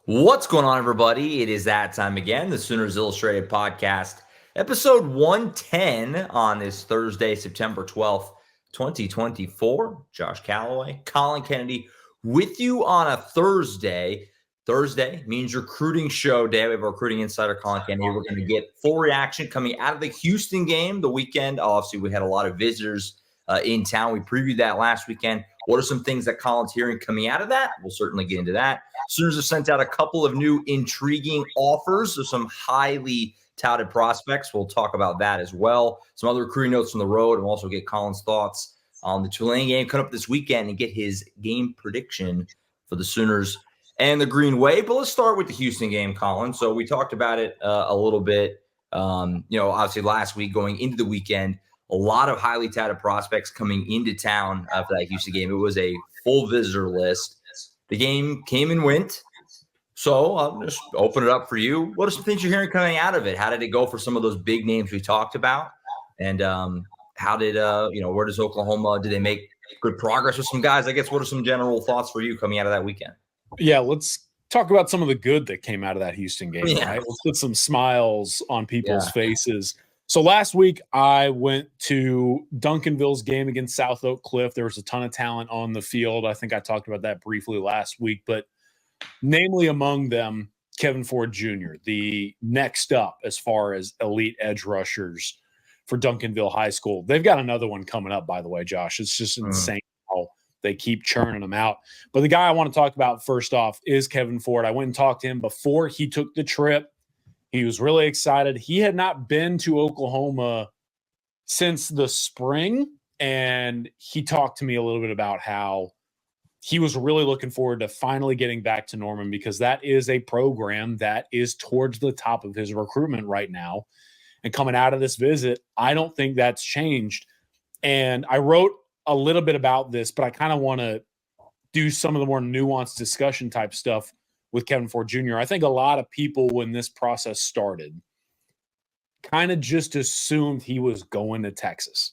What's going on, everybody? It is that time again, the Sooners Illustrated podcast, episode 110 on this Thursday, September 12th, 2024. Josh Callaway, Collin Kennedy with you on a Thursday. Thursday means recruiting show day. We have a recruiting insider, Collin Kennedy. We're going to get full reaction coming out of the Houston game the weekend. Obviously, we had a lot of visitors in town. We previewed that last weekend. What are some things that Collin's hearing coming out of that? We'll certainly get into that. Sooners have sent out a couple of new intriguing offers of some highly touted prospects. We'll talk about that as well. Some other recruiting notes from the road, and we'll also get Collin's thoughts on the Tulane game coming up this weekend and get his game prediction for the Sooners and the Green Wave. But let's start with the Houston game, Collin. So we talked about it a little bit, obviously last week going into the weekend. A lot of highly touted prospects coming into town for that Houston game. It was a full visitor list. The game came and went. So I'll just open it up for you. What are some things you're hearing coming out of it? How did it go for some of those big names we talked about? And how did, where does Oklahoma, did they make good progress with some guys? I guess, what are some general thoughts for you coming out of that weekend? Yeah, let's talk about some of the good that came out of that Houston game, right? Let's put some smiles on people's faces. So last week, I went to Duncanville's game against South Oak Cliff. There was a ton of talent on the field. I think I talked about that briefly last week, but namely among them, Kevin Ford Jr., the next up as far as elite edge rushers for Duncanville High School. They've got another one coming up, by the way, Josh. It's just insane how they keep churning them out. But the guy I want to talk about first off is Kevin Ford. I went and talked to him before he took the trip. He was really excited. He had not been to Oklahoma since the spring, and he talked to me a little bit about how he was really looking forward to finally getting back to Norman because that is a program that is towards the top of his recruitment right now. And coming out of this visit, I don't think that's changed. And I wrote a little bit about this, but I kind of want to do some of the more nuanced discussion type stuff with Kevin Ford Jr. I think a lot of people, when this process started, kind of just assumed he was going to Texas.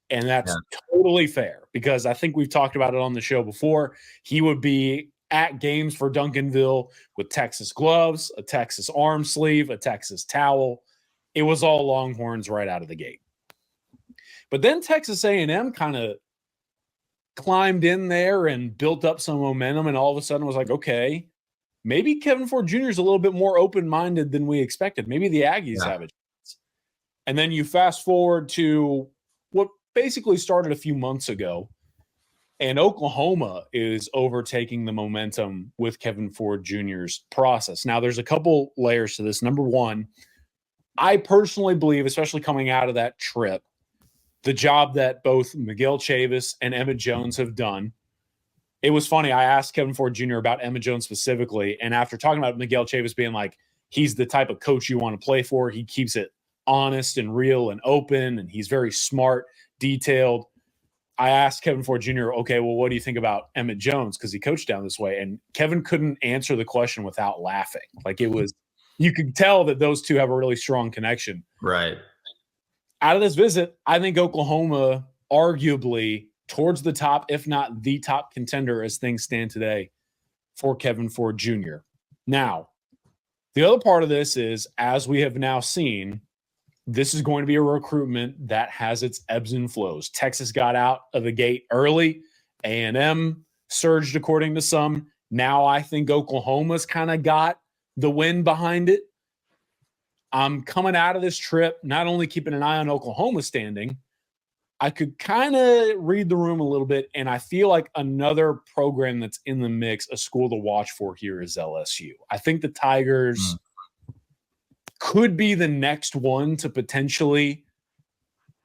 And that's totally fair because I think we've talked about it on the show before. He would be at games for Duncanville with Texas gloves, a Texas arm sleeve, a Texas towel. It was all Longhorns right out of the gate. But then Texas A&M kind of climbed in there and built up some momentum, and all of a sudden was like, okay, maybe Kevin Ford Jr. is a little bit more open-minded than we expected. Maybe the Aggies have a chance. And then you fast forward to what basically started a few months ago, and Oklahoma is overtaking the momentum with Kevin Ford Jr.'s process. Now, there's a couple layers to this. Number one, I personally believe, especially coming out of that trip, the job that both Miguel Chavis and Emmett Jones have done. It was funny. I asked Kevin Ford Jr. about Emmett Jones specifically, and after talking about Miguel Chavis being like, he's the type of coach you want to play for. He keeps it honest and real and open, and he's very smart, detailed. I asked Kevin Ford Jr., okay, well, what do you think about Emmett Jones? Because he coached down this way. And Kevin couldn't answer the question without laughing. Like, it was, you could tell that those two have a really strong connection. Right. Out of this visit, I think Oklahoma arguably towards the top, if not the top contender as things stand today for Kevin Ford Jr. Now, the other part of this is, as we have now seen, this is going to be a recruitment that has its ebbs and flows. Texas got out of the gate early. A&M surged according to some. Now I think Oklahoma's kind of got the wind behind it. I'm coming out of this trip, not only keeping an eye on Oklahoma standing, I could kind of read the room a little bit, and I feel like another program that's in the mix, a school to watch for here, is LSU. I think the Tigers could be the next one to potentially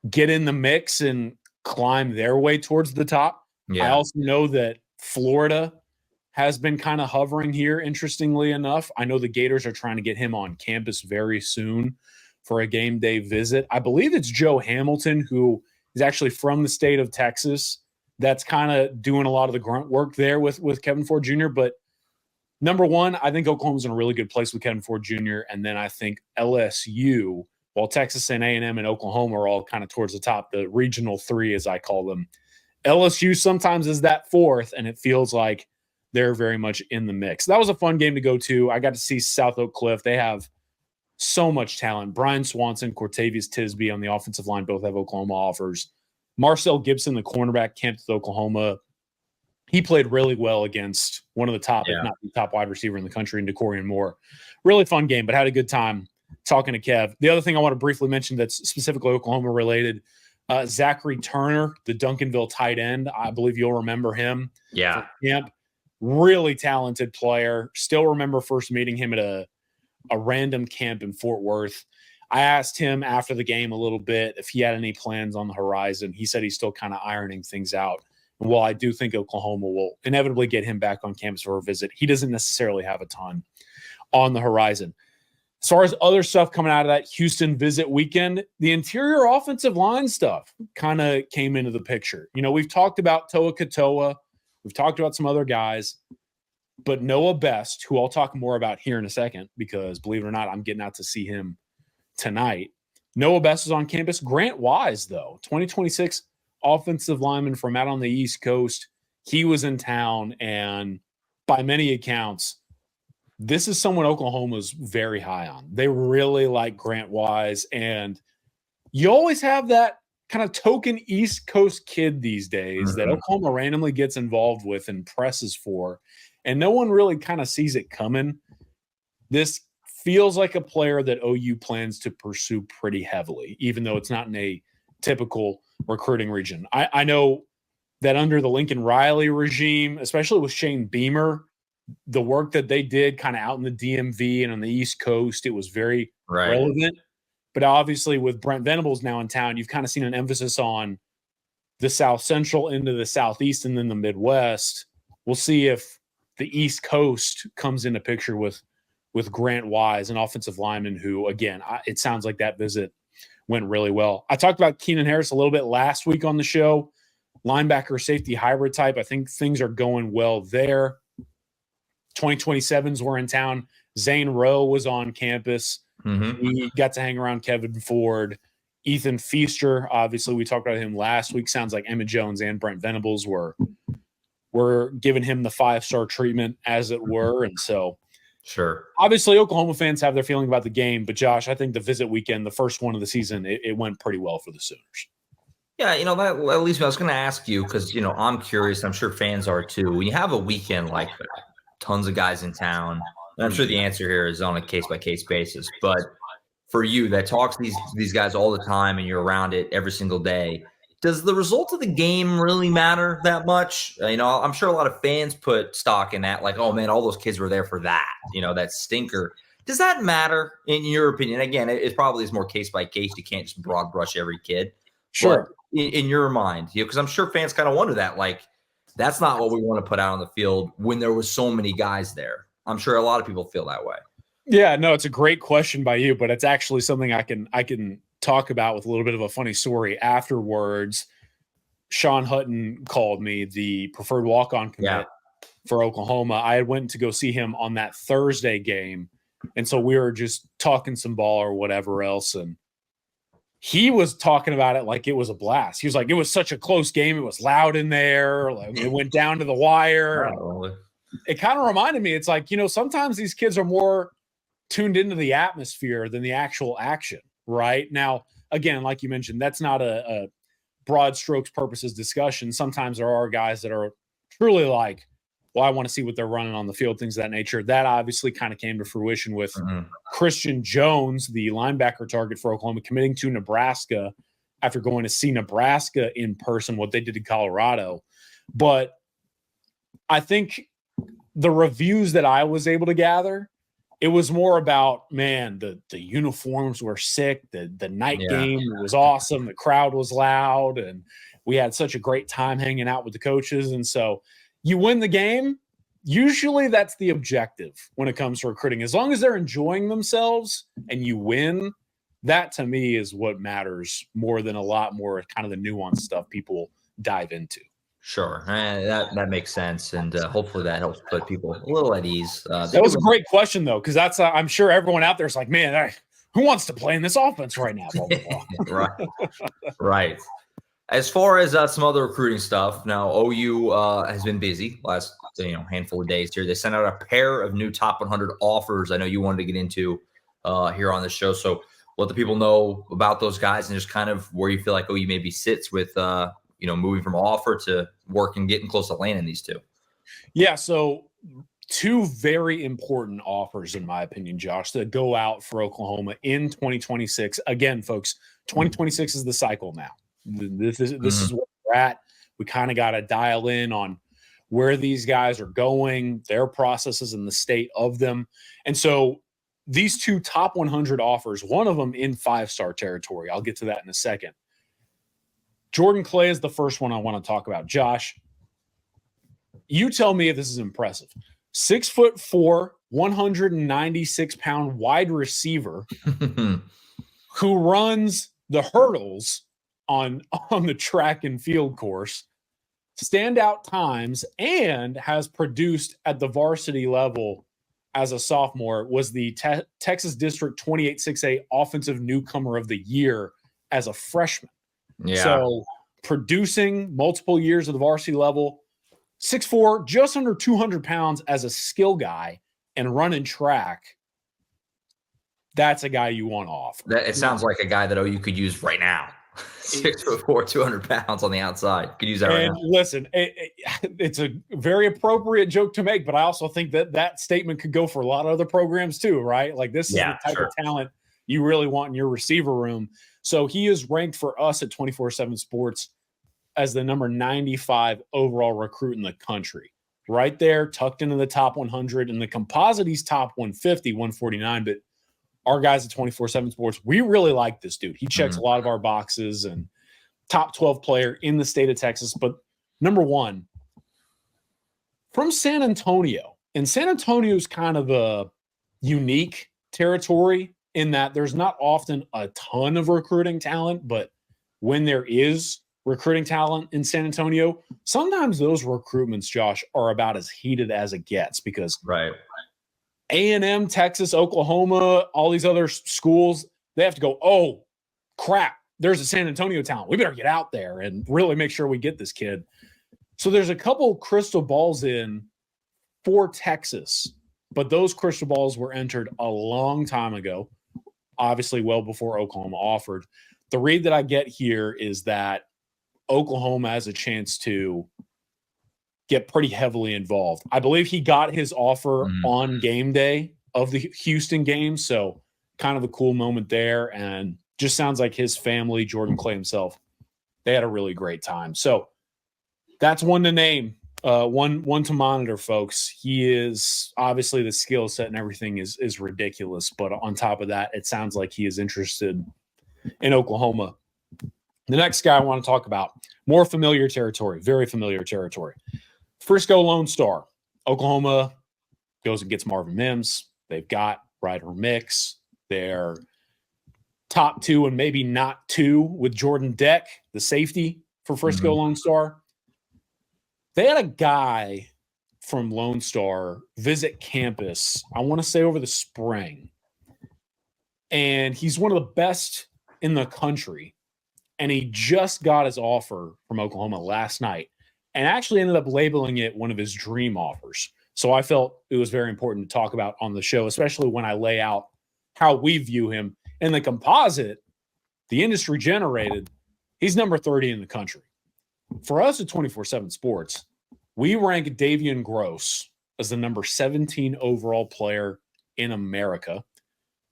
get in the mix and climb their way towards the top. I also know that Florida has been kind of hovering here, interestingly enough. I know the Gators are trying to get him on campus very soon for a game day visit. I believe it's Joe Hamilton, who is actually from the state of Texas, that's kind of doing a lot of the grunt work there with Kevin Ford Jr. But number one, I think Oklahoma's in a really good place with Kevin Ford Jr. And then I think LSU, while Texas and A&M and Oklahoma are all kind of towards the top, the regional three, as I call them, LSU sometimes is that fourth, and it feels like they're very much in the mix. That was a fun game to go to. I got to see South Oak Cliff. They have so much talent. Brian Swanson, Cortavius Tisby on the offensive line both have Oklahoma offers. Marcel Gibson, the cornerback, camped with Oklahoma. He played really well against one of the top, if not the top wide receiver in the country, in DeCorian Moore. Really fun game, but had a good time talking to Kev. The other thing I want to briefly mention that's specifically Oklahoma related, Zachary Turner, the Duncanville tight end. I believe you'll remember him. Yeah. Camp. Really talented player. Still remember first meeting him at a random camp in Fort Worth. I asked him after the game a little bit if he had any plans on the horizon. He said he's still kind of ironing things out. And while I do think Oklahoma will inevitably get him back on campus for a visit, he doesn't necessarily have a ton on the horizon. As far as other stuff coming out of that Houston visit weekend, the interior offensive line stuff kind of came into the picture. You know, we've talked about Toa Katoa. We've talked about some other guys. But Noah Best, who I'll talk more about here in a second, because believe it or not, I'm getting out to see him tonight. Noah Best is on campus. Grant Wise, though, 2026 offensive lineman from out on the East Coast. He was in town, and by many accounts, this is someone Oklahoma's very high on. They really like Grant Wise, and you always have that kind of token East Coast kid these days that Oklahoma randomly gets involved with and presses for, and no one really kind of sees it coming. This feels like a player that OU plans to pursue pretty heavily, even though it's not in a typical recruiting region. I know that under the Lincoln Riley regime, especially with Shane Beamer, the work that they did kind of out in the DMV and on the East Coast, it was very relevant. But obviously with Brent Venables now in town, you've kind of seen an emphasis on the South Central into the Southeast and then the Midwest. We'll see if the East Coast comes into picture with Grant Wise, an offensive lineman who, again, it sounds like that visit went really well. I talked about Keenan Harris a little bit last week on the show. Linebacker, safety, hybrid type. I think things are going well there. 2027s were in town. Zane Rowe was on campus. We got to hang around Kevin Ford. Ethan Feaster, obviously, we talked about him last week. Sounds like Emmett Jones and Brent Venables were giving him the 5-star treatment, as it were. And so, sure. Obviously, Oklahoma fans have their feeling about the game. But, Josh, I think the visit weekend, the first one of the season, it went pretty well for the Sooners. Yeah, that at least I was going to ask you because, I'm curious. I'm sure fans are too. When you have a weekend like that, tons of guys in town, and I'm sure the answer here is on a case-by-case basis. But for you that talks to these guys all the time and you're around it every single day, does the result of the game really matter that much? I'm sure a lot of fans put stock in that, like, oh, man, all those kids were there for that, that stinker. Does that matter in your opinion? Again, it probably is more case-by-case. You can't just broad brush every kid. Sure. But in your mind, because I'm sure fans kind of wonder that, like, that's not what we want to put out on the field when there was so many guys there. I'm sure a lot of people feel that way. Yeah, no, it's a great question by you, but it's actually something I can talk about with a little bit of a funny story afterwards. Sean Hutton called me, the preferred walk-on commit for Oklahoma. I went to go see him on that Thursday game, and so we were just talking some ball or whatever else, and he was talking about it like it was a blast. He was like, it was such a close game. It was loud in there. Like, it went down to the wire. It kind of reminded me, it's like, sometimes these kids are more tuned into the atmosphere than the actual action, right? Now, again, like you mentioned, that's not a broad strokes purposes discussion. Sometimes there are guys that are truly like, well, I want to see what they're running on the field, things of that nature. That obviously kind of came to fruition with Christian Jones, the linebacker target for Oklahoma, committing to Nebraska after going to see Nebraska in person, what they did in Colorado. But I think the reviews that I was able to gather, it was more about, man, the uniforms were sick. The night game was awesome. The crowd was loud. And we had such a great time hanging out with the coaches. And so you win the game. Usually that's the objective when it comes to recruiting. As long as they're enjoying themselves and you win, that to me is what matters more than a lot more kind of the nuanced stuff people dive into. Sure. That makes sense. And hopefully that helps put people a little at ease. That was a great question, though, because that's I'm sure everyone out there is like, man, who wants to play in this offense right now? Blah, blah, blah. Right. As far as some other recruiting stuff, now OU has been busy last handful of days here. They sent out a pair of new top 100 offers. I know you wanted to get into here on the show, so let the people know about those guys and just kind of where you feel like OU maybe sits with moving from offer to work and getting close to landing these two. Yeah, so two very important offers, in my opinion, Josh, that go out for Oklahoma in 2026. Again, folks, 2026 is the cycle now. This is where we're at. We kind of got to dial in on where these guys are going, their processes, and the state of them. And so these two top 100 offers, one of them in 5-star territory. I'll get to that in a second. Jordan Clay is the first one I want to talk about. Josh, you tell me if this is impressive. 6'4", 196-pound wide receiver who runs the hurdles on the track and field course, standout times, and has produced at the varsity level as a sophomore, was the Texas District 28-6A Offensive Newcomer of the Year as a freshman. Yeah. So producing multiple years at the varsity level, 6'4", just under 200 pounds as a skill guy and running track. That's a guy you want off. It sounds like a guy that OU could use right now. 6'4", 200 pounds on the outside. Could use that right now. Listen, it's a very appropriate joke to make, but I also think that statement could go for a lot of other programs too, right? Like this is the type of talent you really want in your receiver room. So he is ranked for us at 24/7 Sports as the number 95 overall recruit in the country. Right there, tucked into the top 100. In the composite, he's top 150, 149, but our guys at 24/7 Sports, we really like this dude. He checks a lot of our boxes and top 12 player in the state of Texas. But number one, from San Antonio. And San Antonio's kind of a unique territory in that there's not often a ton of recruiting talent, but when there is recruiting talent in San Antonio, sometimes those recruitments, Josh, are about as heated as it gets because A&M, Texas, Oklahoma, all these other schools, they have to go, oh, crap, there's a San Antonio talent. We better get out there and really make sure we get this kid. So there's a couple crystal balls in for Texas, but those crystal balls were entered a long time ago, obviously well before Oklahoma offered. The read that I get here is that Oklahoma has a chance to get pretty heavily involved. I believe he got his offer on game day of the Houston game, so kind of a cool moment there, and just sounds like his family, Jordan Clay himself, they had a really great time. So that's one to name, one to monitor, folks. He is obviously the skill set and everything is ridiculous, but on top of that, it sounds like he is interested in Oklahoma. The next guy I want to talk about, more familiar territory, very familiar territory. Frisco Lone Star. Oklahoma goes and gets Marvin Mims. They've got Ryder Mix. They're top two and maybe not two with Jordan Deck, the safety for Frisco Lone Star. They had a guy from Lone Star visit campus, I want to say over the spring. And he's one of the best in the country. And he just got his offer from Oklahoma last night and actually ended up labeling it one of his dream offers. So I felt it was very important to talk about on the show, especially when I lay out how we view him. In the composite, the industry generated, he's number 30 in the country. For us at 24/7 Sports, we rank Davian Gross as the number 17 overall player in America,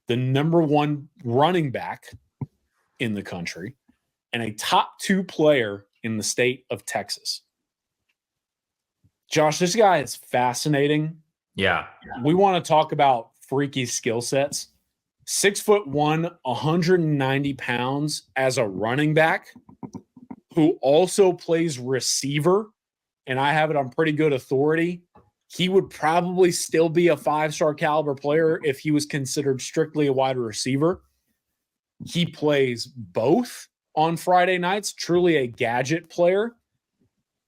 the number one running back in the country, and a top 2 player in the state of Texas. Josh, this guy is fascinating. Yeah. We want to talk about freaky skill sets. 6'1", 190 pounds as a running back who also plays receiver. And I have it on pretty good authority. He would probably still be a 5-star caliber player if he was considered strictly a wide receiver. He plays both on Friday nights, truly a gadget player.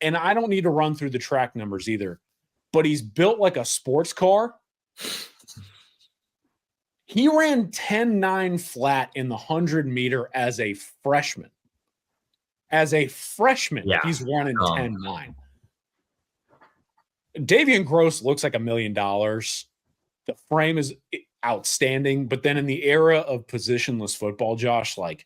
And I don't need to run through the track numbers either, but he's built like a sports car. He ran 10.9 flat in the 100-meter as a freshman. As a freshman, he's running 10.9. Davian Gross looks like $1 million. The frame is outstanding, but then in the era of positionless football, Josh, like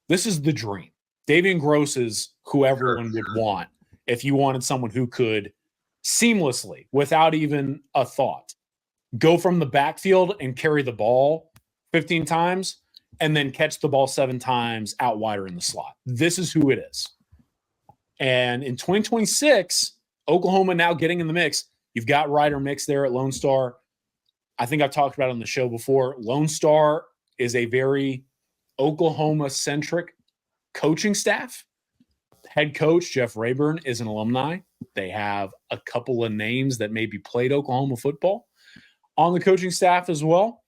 this is the dream. Davian Gross is who everyone would want if you wanted someone who could seamlessly, without even a thought, go from the backfield and carry the ball 15 times and then catch the ball 7 times out wider in the slot. This is who it is. And in 2026, Oklahoma now getting in the mix. You've got Ryder Mix there at Lone Star. I think I've talked about it on the show before. Lone Star is a very Oklahoma-centric coaching staff. Head coach Jeff Rayburn is an alumni. They have a couple of names that maybe played Oklahoma football on the coaching staff as well.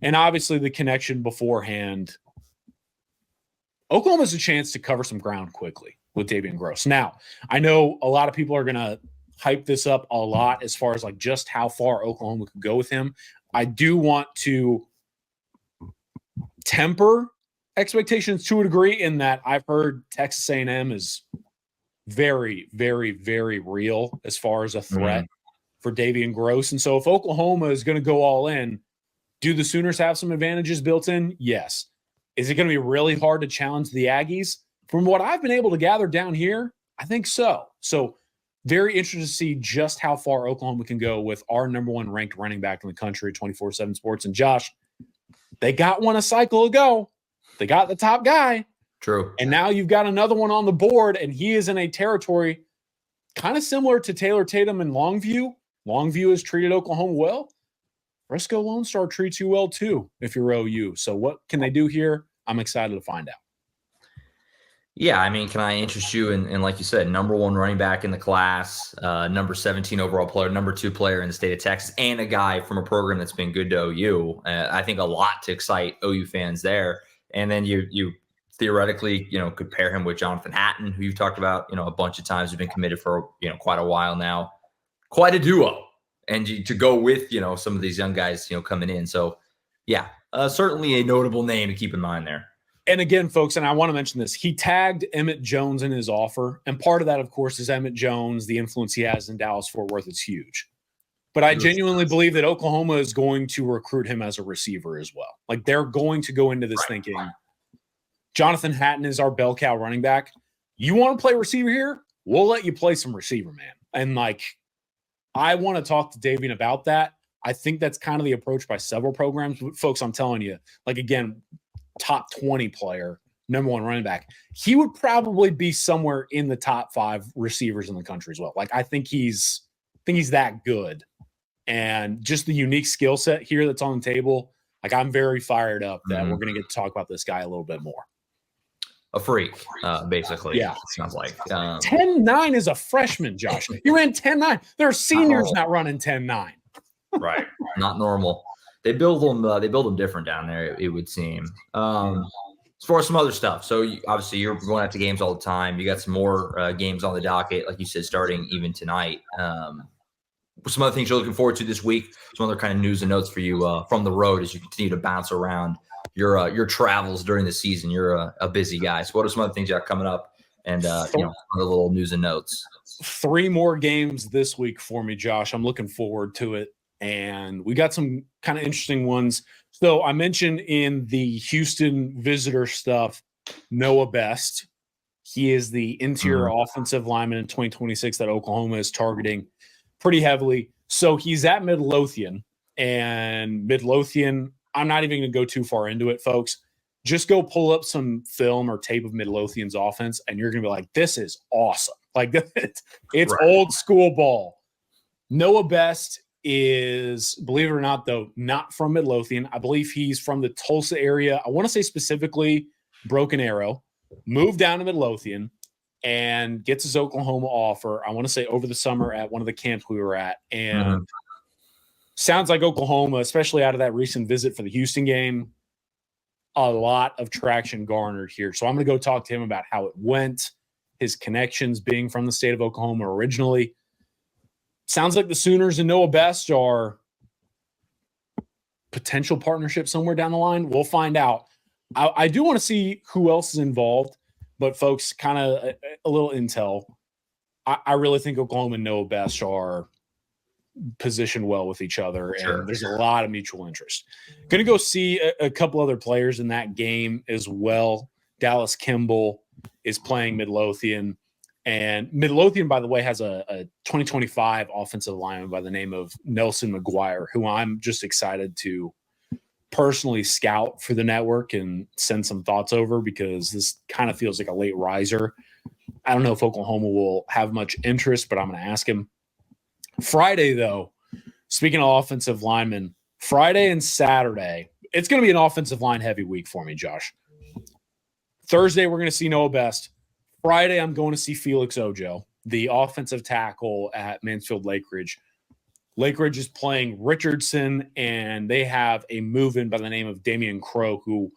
And obviously the connection beforehand. Oklahoma has a chance to cover some ground quickly with Davian Gross. Now, I know a lot of people are going to hype this up a lot as far as like just how far Oklahoma could go with him. I do want to temper expectations to a degree in that I've heard Texas A&M is very, very, very real as far as a threat for Davian Gross. And so if Oklahoma is going to go all in, do the Sooners have some advantages built in? Yes. Is it going to be really hard to challenge the Aggies? From what I've been able to gather down here, I think so. So very interested to see just how far Oklahoma can go with our number 1 ranked running back in the country, 24/7 Sports. And Josh, they got one a cycle ago. They got the top guy. True. And now you've got another one on the board, and he is in a territory kind of similar to Taylor Tatum and Longview. Longview has treated Oklahoma well. Frisco Lone Star treats you well too if you're OU. So what can they do here? I'm excited to find out. Yeah, I mean, can I interest you in like you said, number 1 running back in the class, number 17 overall player, number 2 player in the state of Texas, and a guy from a program that's been good to OU. I think a lot to excite OU fans there. And then you theoretically, could pair him with Jonathan Hatton, who you've talked about, a bunch of times. He's been committed for, quite a while now. Quite a duo. And to go with, some of these young guys, coming in. So, yeah, certainly a notable name to keep in mind there. And again, folks, and I want to mention this, he tagged Emmett Jones in his offer. And part of that, of course, is Emmett Jones, the influence he has in Dallas-Fort Worth is huge. But I genuinely believe that Oklahoma is going to recruit him as a receiver as well. Like they're going to go into this thinking, Jonathan Hatton is our bell cow running back. You want to play receiver here? We'll let you play some receiver, man. And like, I want to talk to Davian about that. I think that's kind of the approach by several programs. But folks, I'm telling you, like, again, top 20 player, number 1 running back. He would probably be somewhere in the top 5 receivers in the country as well. Like, I think he's that good. And just the unique skill set here that's on the table, like I'm very fired up that we're going to get to talk about this guy a little bit more. A freak, basically. Yeah. It sounds like. 10.9 is a freshman, Josh. You ran 10.9. There are seniors not running 10.9. Right. Not normal. They build them different down there, it would seem. As far as some other stuff. So obviously you're going out to games all the time. You got some more games on the docket, like you said, starting even tonight. Some other things you're looking forward to this week, some other kind of news and notes for you from the road as you continue to bounce around your travels during the season. You're a busy guy. So what are some other things you got coming up and other little news and notes? 3 more games this week for me, Josh. I'm looking forward to it. And we got some kind of interesting ones. So I mentioned in the Houston visitor stuff, Noah Best. He is the interior offensive lineman in 2026 that Oklahoma is targeting pretty heavily. So he's at Midlothian, and Midlothian, I'm not even going to go too far into it, folks. Just go pull up some film or tape of Midlothian's offense, and you're going to be like, this is awesome. Like, it's old school ball. Noah Best is, believe it or not, though, not from Midlothian. I believe he's from the Tulsa area. I want to say specifically Broken Arrow. Moved down to Midlothian and gets his Oklahoma offer, I want to say over the summer at one of the camps we were at. And sounds like Oklahoma, especially out of that recent visit for the Houston game, a lot of traction garnered here. So I'm going to go talk to him about how it went, his connections being from the state of Oklahoma originally. Sounds like the Sooners and Noah Best are potential partnership somewhere down the line. We'll find out. I do want to see who else is involved. But folks, kind of a little intel. I really think Oklahoma and Noah Best are positioned well with each other, and there's a lot of mutual interest. Going to go see a couple other players in that game as well. Dallas Kimball is playing Midlothian, and Midlothian, by the way, has a 2025 offensive lineman by the name of Nelson McGuire, who I'm just excited to personally scout for the network and send some thoughts over, because this kind of feels like a late riser. I don't know if Oklahoma will have much interest, but I'm going to ask him. Friday, though, speaking of offensive linemen, Friday and Saturday, it's going to be an offensive line heavy week for me, Josh. Thursday, we're going to see Noah Best. Friday, I'm going to see Felix Ojo, the offensive tackle at Mansfield Lake Ridge. Lake Ridge is playing Richardson, and they have a move-in by the name of Damian Crow, who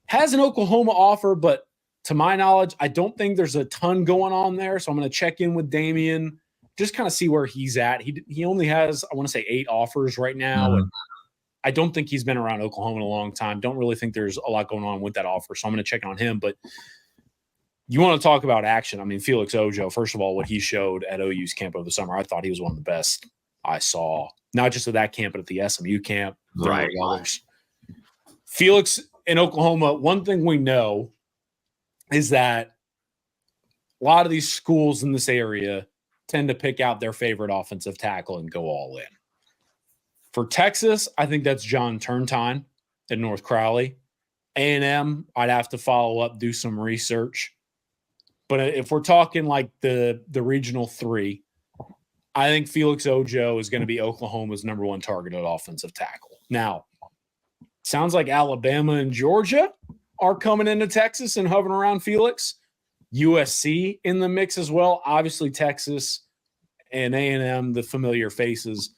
has an Oklahoma offer, but to my knowledge, I don't think there's a ton going on there. So I'm going to check in with Damian, just kind of see where he's at. He only has, I want to say, 8 offers right now. And I don't think he's been around Oklahoma in a long time. Don't really think there's a lot going on with that offer. So I'm going to check in on him. But you want to talk about action. I mean, Felix Ojo, first of all, what he showed at OU's camp over the summer, I thought he was one of the best I saw, not just at that camp, but at the SMU camp. Right. Felix in Oklahoma, one thing we know is that a lot of these schools in this area tend to pick out their favorite offensive tackle and go all in. For Texas, I think that's John Turntine at North Crowley. A&M, I'd have to follow up, do some research. But if we're talking like the regional 3, I think Felix Ojo is going to be Oklahoma's number 1 targeted offensive tackle. Now, sounds like Alabama and Georgia are coming into Texas and hovering around Felix. USC in the mix as well. Obviously, Texas and A&M, the familiar faces.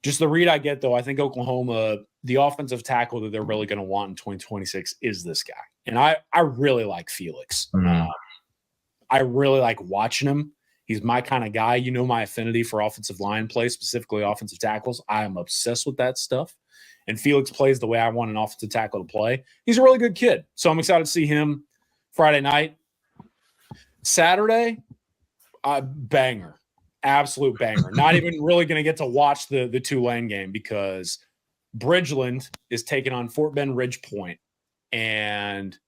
Just the read I get, though, I think Oklahoma, the offensive tackle that they're really going to want in 2026 is this guy. And I really like Felix. I really like watching him. He's my kind of guy. You know my affinity for offensive line play, specifically offensive tackles. I am obsessed with that stuff. And Felix plays the way I want an offensive tackle to play. He's a really good kid. So I'm excited to see him Friday night. Saturday, banger. Absolute banger. Not even really going to get to watch the Tulane game because Bridgeland is taking on Fort Bend Ridge Point. And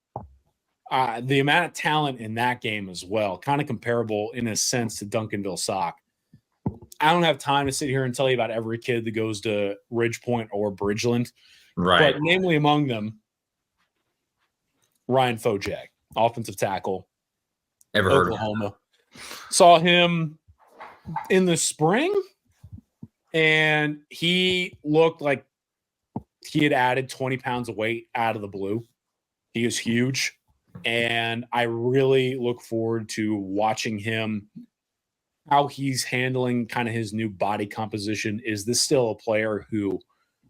the amount of talent in that game as well, kind of comparable in a sense to Duncanville Sock. I don't have time to sit here and tell you about every kid that goes to Ridge Point or Bridgeland. Right. But namely among them, Ryan Fojak, offensive tackle. Ever heard Oklahoma. of him? Saw him in the spring, and he looked like he had added 20 pounds of weight out of the blue. He is huge, and I really look forward to watching him, how he's handling kind of his new body composition. Is this still a player who,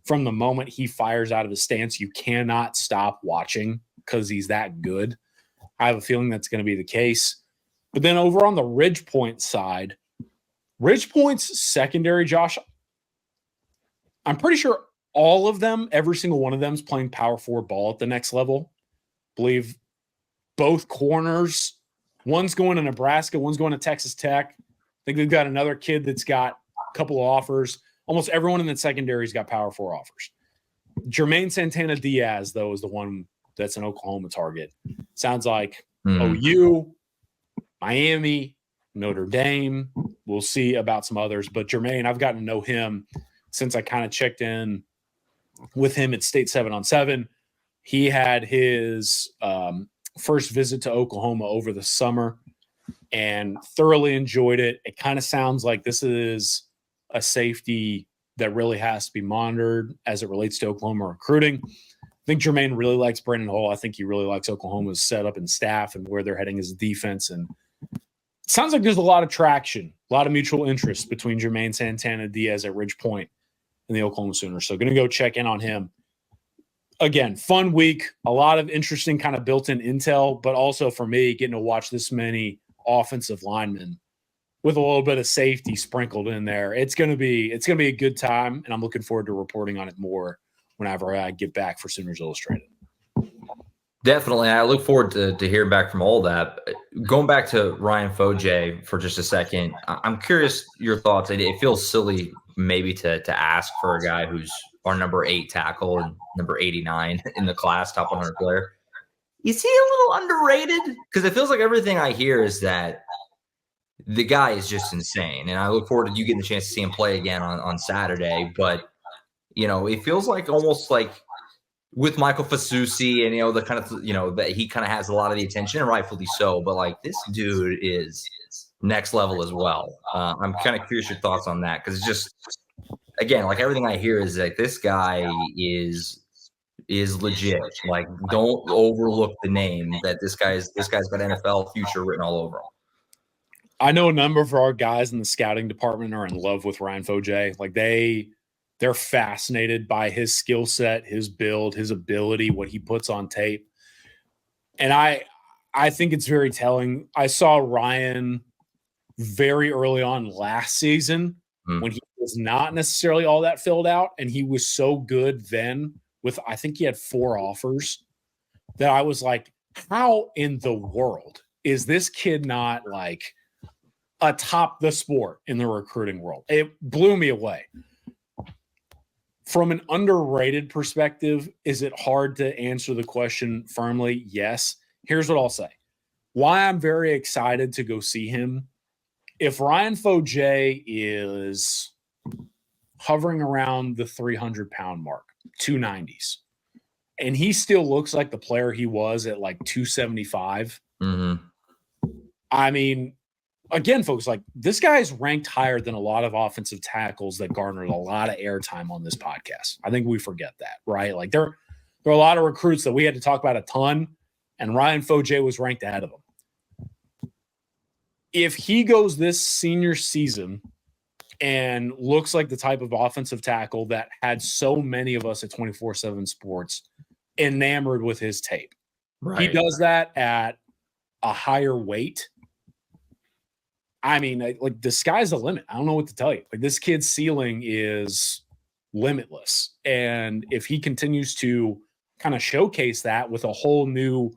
from the moment he fires out of his stance, you cannot stop watching because he's that good? I have a feeling that's going to be the case. But then over on the Ridge Point side, Ridge Point's secondary, Josh, I'm pretty sure all of them, every single one of them is playing power forward ball at the next level. I believe both corners, one's going to Nebraska, one's going to Texas Tech. I think they've got another kid that's got a couple of offers. Almost everyone in the secondary's got power four offers. Jermaine Santana Diaz, though, is the one that's an Oklahoma target. Sounds like OU, Miami, Notre Dame. We'll see about some others. But Jermaine, I've gotten to know him since I kind of checked in with him at State 7-on-7. He had his first visit to Oklahoma over the summer and thoroughly enjoyed it. It kind of sounds like this is a safety that really has to be monitored as it relates to Oklahoma recruiting. I think Jermaine really likes Brandon Hall. I think he really likes Oklahoma's setup and staff and where they're heading as a defense. And it sounds like there's a lot of traction, a lot of mutual interest between Jermaine Santana Diaz at Ridge Point and the Oklahoma Sooners. So going to go check in on him. Again, fun week, a lot of interesting kind of built-in intel, but also for me, getting to watch this many offensive linemen with a little bit of safety sprinkled in there. It's going to be a good time, and I'm looking forward to reporting on it more whenever I get back for Sooners Illustrated. Definitely. I look forward to hearing back from all that. Going back to Ryan Foje for just a second, I'm curious your thoughts. It feels silly maybe to ask for a guy who's our number 8 tackle and number 89 in the class, top 100 player. Is he a little underrated? Because it feels like everything I hear is that the guy is just insane. And I look forward to you getting the chance to see him play again on Saturday. But, it feels like almost like with Michael Fasusi and, the kind of, that he kind of has a lot of the attention, and rightfully so. But, like, this dude is next level as well. I'm kind of curious your thoughts on that, because it's just, again, like everything I hear is like this guy is legit. Like, don't overlook the name that this guy's got NFL future written all over him. I know a number of our guys in the scouting department are in love with Ryan Foje. Like they're fascinated by his skill set, his build, his ability, what he puts on tape. And I think it's very telling. I saw Ryan very early on last season when he was not necessarily all that filled out, and he was so good then with, I think he had 4 offers, that I was like, how in the world is this kid not like atop the sport in the recruiting world? It blew me away. From an underrated perspective, is it hard to answer the question firmly? Yes. Here's what I'll say. Why I'm very excited to go see him. If Ryan Foje is hovering around the 300-pound mark, 290s, and he still looks like the player he was at like 275, I mean, again, folks, like this guy is ranked higher than a lot of offensive tackles that garnered a lot of airtime on this podcast. I think we forget that, right? Like there are a lot of recruits that we had to talk about a ton, and Ryan Foje was ranked ahead of them. If he goes this senior season and looks like the type of offensive tackle that had so many of us at 24/7 Sports enamored with his tape, right? He does that at a higher weight. I mean, like the sky's the limit. I don't know what to tell you. Like this kid's ceiling is limitless. And if he continues to kind of showcase that with a whole new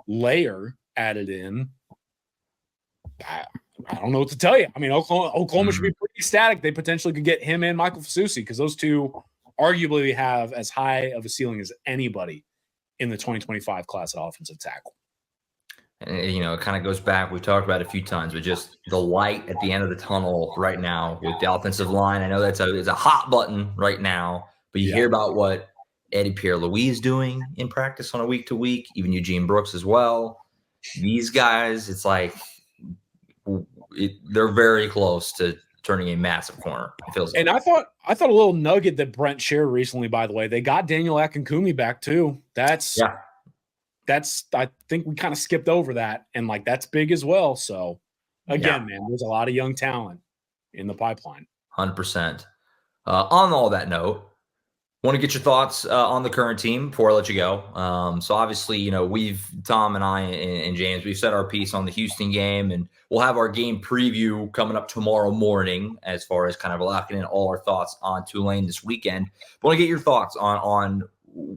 layer added in, I don't know what to tell you. I mean, Oklahoma should be pretty ecstatic. They potentially could get him and Michael Fasusi, because those two arguably have as high of a ceiling as anybody in the 2025 class at offensive tackle. And, it kind of goes back. We've talked about it a few times, but just the light at the end of the tunnel right now with the offensive line. I know it's a hot button right now, but you hear about what Eddie Pierre-Louis is doing in practice on a week-to-week, even Eugene Brooks as well. These guys, it's like they're very close to turning a massive corner. It feels like. And I thought a little nugget that Brent shared recently, by the way, they got Daniel Akinkumi back too. That's I think we kind of skipped over that, and like that's big as well. So again, man, there's a lot of young talent in the pipeline. 100%. On all that note, want to get your thoughts on the current team before I let you go. So obviously, Tom and I and James, we've said our piece on the Houston game, and we'll have our game preview coming up tomorrow morning as far as kind of locking in all our thoughts on Tulane this weekend. But I want to get your thoughts on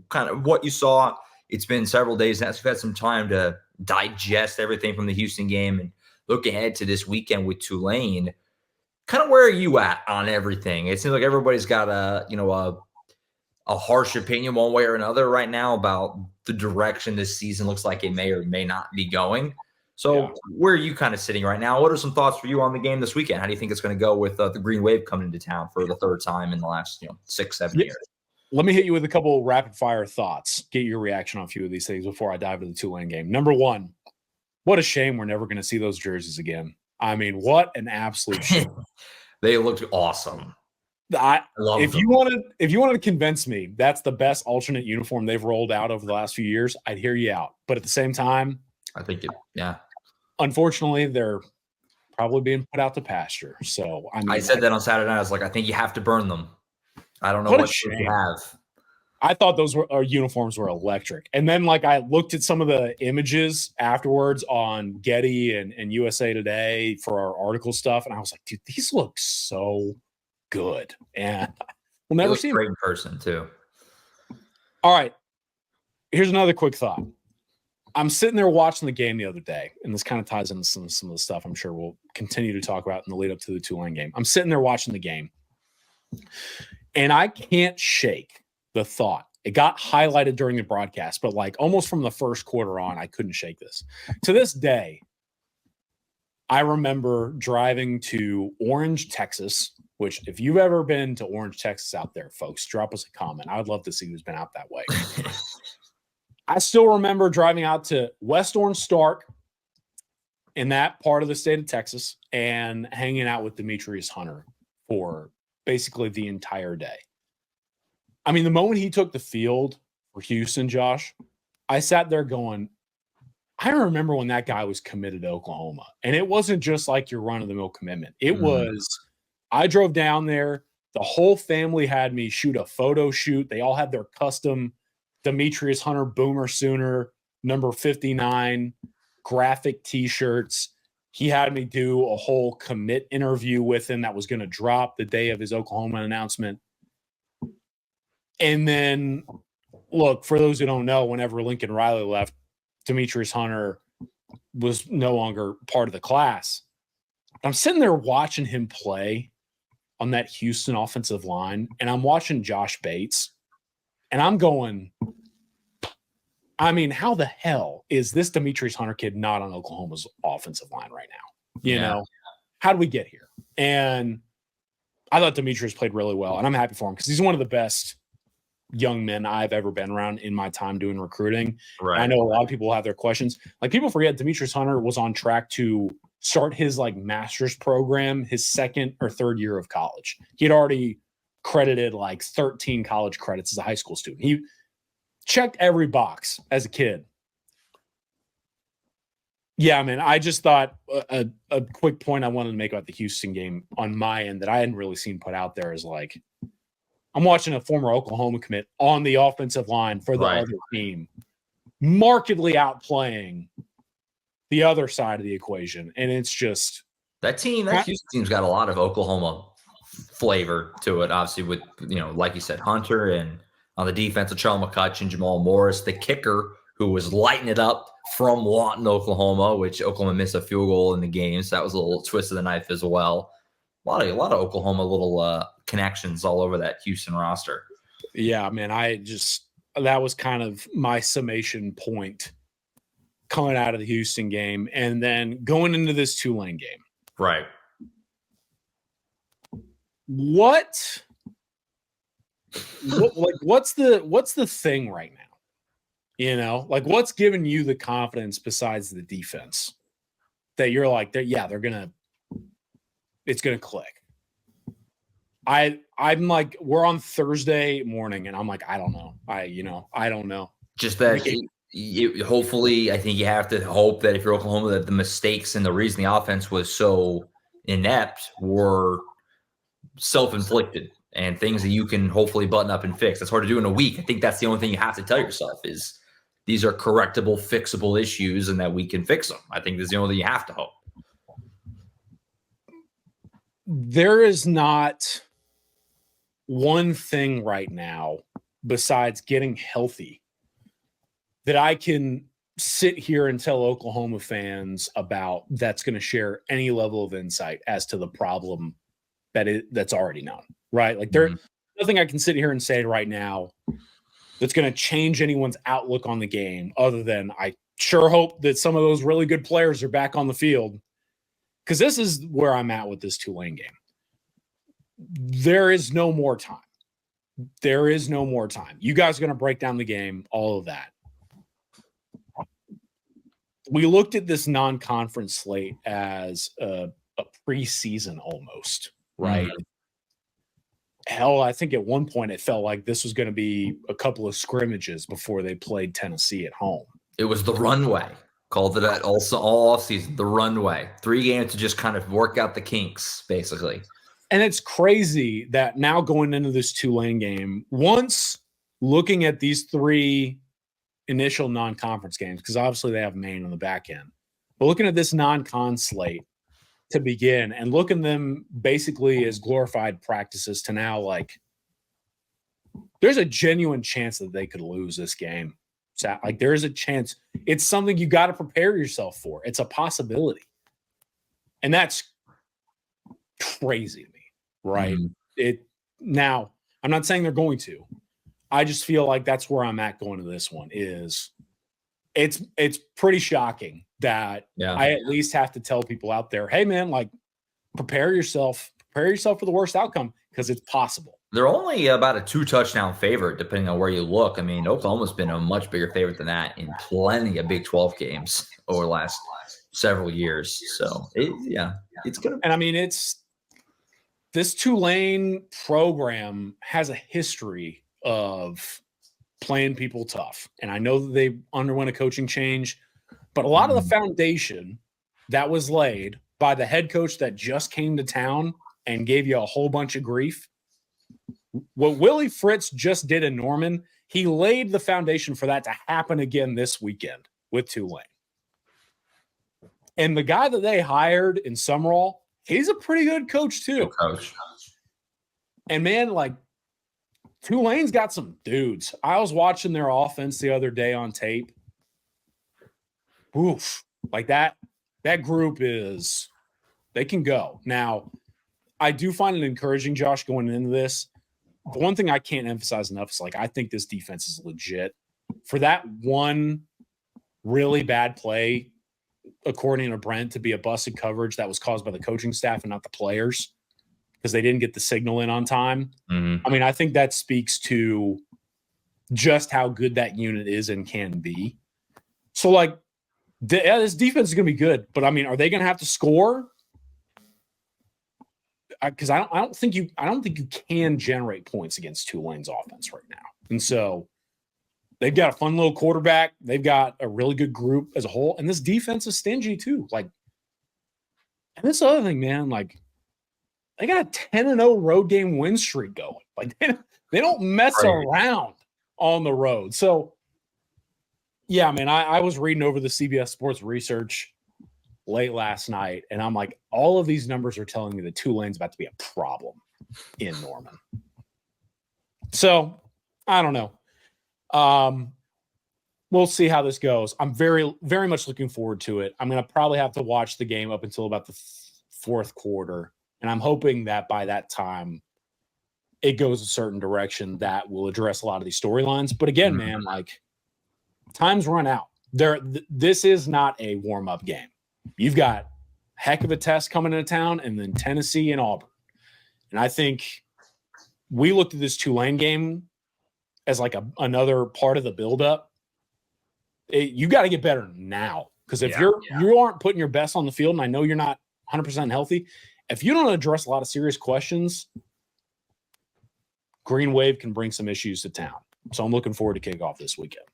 kind of what you saw. It's been several days now, so we've had some time to digest everything from the Houston game and look ahead to this weekend with Tulane. Kind of where are you at on everything? It seems like everybody's got a harsh opinion one way or another right now about the direction this season looks like it may or may not be going. So where are you kind of sitting right now? What are some thoughts for you on the game this weekend? How do you think it's going to go with the Green Wave coming into town for the 3rd time in the last 6-7 years? Let me hit you with a couple rapid fire thoughts. Get your reaction on a few of these things before I dive into the Tulane game. Number one, what a shame we're never going to see those jerseys again. I mean, what an absolute shame. They looked awesome. If you wanted to convince me that's the best alternate uniform they've rolled out over the last few years, I'd hear you out. But at the same time, I think unfortunately, they're probably being put out to pasture. So I said that on Saturday night. I was like, I think you have to burn them. I don't know what you have. I thought those uniforms were electric. And then I looked at some of the images afterwards on Getty and USA Today for our article stuff. And I was like, dude, these look so good. And we'll never see them. Great in person too. All right. Here's another quick thought. I'm sitting there watching the game the other day, and this kind of ties into some of the stuff I'm sure we'll continue to talk about in the lead up to the Tulane game. I'm sitting there watching the game, and I can't shake the thought. It got highlighted during the broadcast, but like almost from the first quarter on, I couldn't shake this. To this day, I remember driving to Orange, Texas, which if you've ever been to Orange, Texas out there, folks, drop us a comment. I would love to see who's been out that way. I still remember driving out to West Orange Stark in that part of the state of Texas and hanging out with Demetrius Hunter for basically the entire day. I mean, the moment he took the field for Houston, Josh, I sat there going, I remember when that guy was committed to Oklahoma. And it wasn't just like your run-of-the-mill commitment. It was, I drove down there. The whole family had me shoot a photo shoot. They all had their custom Demetrius Hunter Boomer Sooner number 59 graphic T-shirts. He had me do a whole commit interview with him that was going to drop the day of his Oklahoma announcement. And then, look, for those who don't know, whenever Lincoln Riley left, Demetrius Hunter was no longer part of the class. I'm sitting there watching him play on that Houston offensive line, and I'm watching Josh Bates, and I'm going, I mean, how the hell is this Demetrius Hunter kid not on Oklahoma's offensive line right now? You know, how did we get here? And I thought Demetrius played really well, and I'm happy for him because he's one of the best young men I've ever been around in my time doing recruiting. Right. I know a lot of people have their questions. Like, people forget Demetrius Hunter was on track to start his like master's program his second or third year of college. He had already credited like 13 college credits as a high school student. He checked every box as a kid. Yeah, man, I just thought a quick point I wanted to make about the Houston game on my end that I hadn't really seen put out there is like, I'm watching a former Oklahoma commit on the offensive line for the other team, markedly outplaying the other side of the equation. And it's just that Houston team's got a lot of Oklahoma flavor to it, obviously, with, you know, like you said, Hunter, and on the defense, Charles McCutcheon, Jamal Morris, the kicker who was lighting it up from Lawton, Oklahoma, which Oklahoma missed a field goal in the game. So that was a little twist of the knife as well. A lot of Oklahoma little connections all over that Houston roster. Yeah, man, that was kind of my summation point coming out of the Houston game and then going into this Tulane game. Right. What's the thing right now? You know, like, what's giving you the confidence besides the defense that you're like, it's going to click? I'm like, we're on Thursday morning and I'm like, I don't know. I don't know. Just that hopefully, I think you have to hope that if you're Oklahoma, that the mistakes and the reason the offense was so inept were self-inflicted and things that you can hopefully button up and fix. That's hard to do in a week. I think that's the only thing you have to tell yourself is these are correctable, fixable issues and that we can fix them. I think that's the only thing you have to hope. There is not one thing right now besides getting healthy that I can sit here and tell Oklahoma fans about that's going to share any level of insight as to the problem that's already known, right? Like, there's nothing I can sit here and say right now that's going to change anyone's outlook on the game other than I sure hope that some of those really good players are back on the field, because this is where I'm at with this Tulane game. There is no more time. There is no more time. You guys are going to break down the game, all of that. We looked at this non-conference slate as a preseason almost, right? Mm-hmm. Hell, I think at one point it felt like this was going to be a couple of scrimmages before they played Tennessee at home. It was the runway. Called it that also all offseason, the runway. 3 games to just kind of work out the kinks, basically. And it's crazy that now going into this Tulane game, once looking at these 3 initial non-conference games, because obviously they have Maine on the back end, but looking at this non-con slate to begin and looking them basically as glorified practices to now, like, there's a genuine chance that they could lose this game Like there is a chance. It's something you got to prepare yourself for. It's a possibility. And that's crazy to me, right? Now, I'm not saying they're going to. I just feel like that's where I'm at going to this one is it's pretty shocking that I at least have to tell people out there, hey man, like prepare yourself for the worst outcome because it's possible. They're only about a 2-touchdown favorite, depending on where you look. I mean, Oklahoma's been a much bigger favorite than that in plenty of Big 12 games over the last several years. So, it's going to. And I mean, this Tulane program has a history of playing people tough. And I know that they underwent a coaching change, but a lot of the foundation that was laid by the head coach that just came to town and gave you a whole bunch of grief. What Willie Fritz just did in Norman, he laid the foundation for that to happen again this weekend with Tulane. And the guy that they hired in Summerall, he's a pretty good coach too. Good coach. And man, like Tulane's got some dudes. I was watching their offense the other day on tape. Oof. Like that group they can go. Now, I do find it encouraging, Josh, going into this. The one thing I can't emphasize enough is like I think this defense is legit. For that one really bad play, according to Brent, to be a busted coverage that was caused by the coaching staff and not the players because they didn't get the signal in on time. I mean, I think that speaks to just how good that unit is and can be. So, like, this defense is going to be good, but I mean, are they going to have to score? Because I don't think you can generate points against Tulane's offense right now. And so they've got a fun little quarterback. They've got a really good group as a whole. And this defense is stingy too. Like, and this other thing, man, like they got a 10-0 road game win streak going. Like they don't mess around on the road. So yeah, man, I was reading over the CBS Sports research late last night, and I'm like, all of these numbers are telling me that Tulane's about to be a problem in Norman. So I don't know. We'll see how this goes. I'm very, very much looking forward to it. I'm going to probably have to watch the game up until about the fourth quarter, and I'm hoping that by that time it goes a certain direction that will address a lot of these storylines. But again, man, like time's run out. This is not a warm-up game. You've got a heck of a test coming into town, and then Tennessee and Auburn. And I think we looked at this Tulane game as like another part of the buildup. You got to get better now, because if you aren't putting your best on the field, and I know you're not 100% healthy, if you don't address a lot of serious questions, Green Wave can bring some issues to town. So I'm looking forward to kickoff this weekend.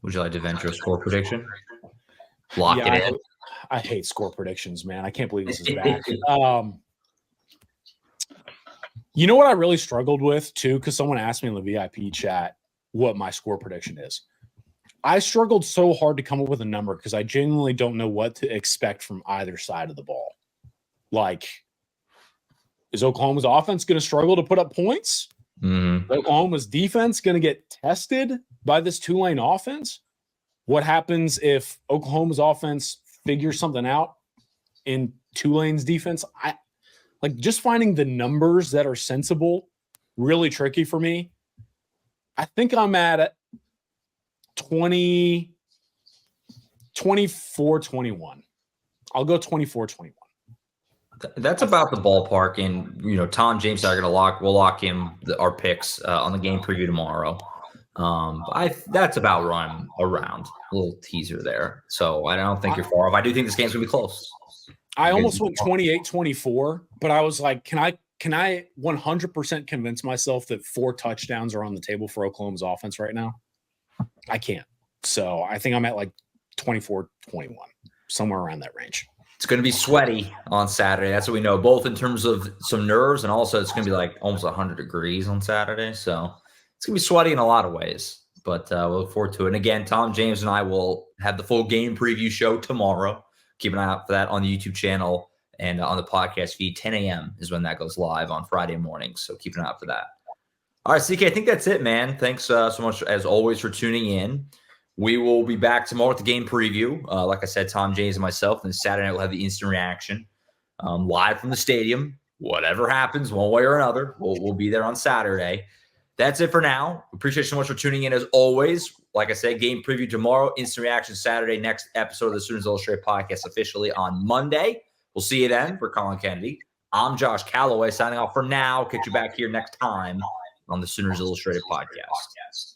Would you like to venture a score prediction? Lock it in. I hate score predictions, man. I can't believe this is back. You know what I really struggled with, too, because someone asked me in the VIP chat what my score prediction is. I struggled so hard to come up with a number because I genuinely don't know what to expect from either side of the ball. Like, is Oklahoma's offense going to struggle to put up points? Oklahoma's defense going to get tested by this Tulane offense? What happens if Oklahoma's offense figures something out in Tulane's defense? Just finding the numbers that are sensible, really tricky for me. I think I'm at 24-21. I'll go 24-21. That's about the ballpark. And, Tom James and I are going to we'll lock our picks on the game preview tomorrow. That's about where I'm around. A little teaser there. So I don't think you're far off. I do think this game's going to be close. I almost went 28-24, but I was like, can I 100% convince myself that 4 touchdowns are on the table for Oklahoma's offense right now? I can't. So I think I'm at like 24-21, somewhere around that range. It's going to be sweaty on Saturday. That's what we know, both in terms of some nerves and also it's going to be like almost 100 degrees on Saturday. So it's going to be sweaty in a lot of ways, but we'll look forward to it. And again, Tom James and I will have the full game preview show tomorrow. Keep an eye out for that on the YouTube channel and on the podcast feed. 10 a.m. is when that goes live on Friday mornings. So keep an eye out for that. All right, CK, I think that's it, man. Thanks so much, as always, for tuning in. We will be back tomorrow with the game preview. Like I said, Tom, James, and myself. And Saturday night we'll have the instant reaction live from the stadium. Whatever happens, one way or another, we'll be there on Saturday. That's it for now. Appreciate you so much for tuning in as always. Like I said, game preview tomorrow, instant reaction Saturday, next episode of the Sooners Illustrated podcast officially on Monday. We'll see you then. For Collin Kennedy, I'm Josh Callaway signing off for now. Catch you back here next time on the Sooners Illustrated podcast.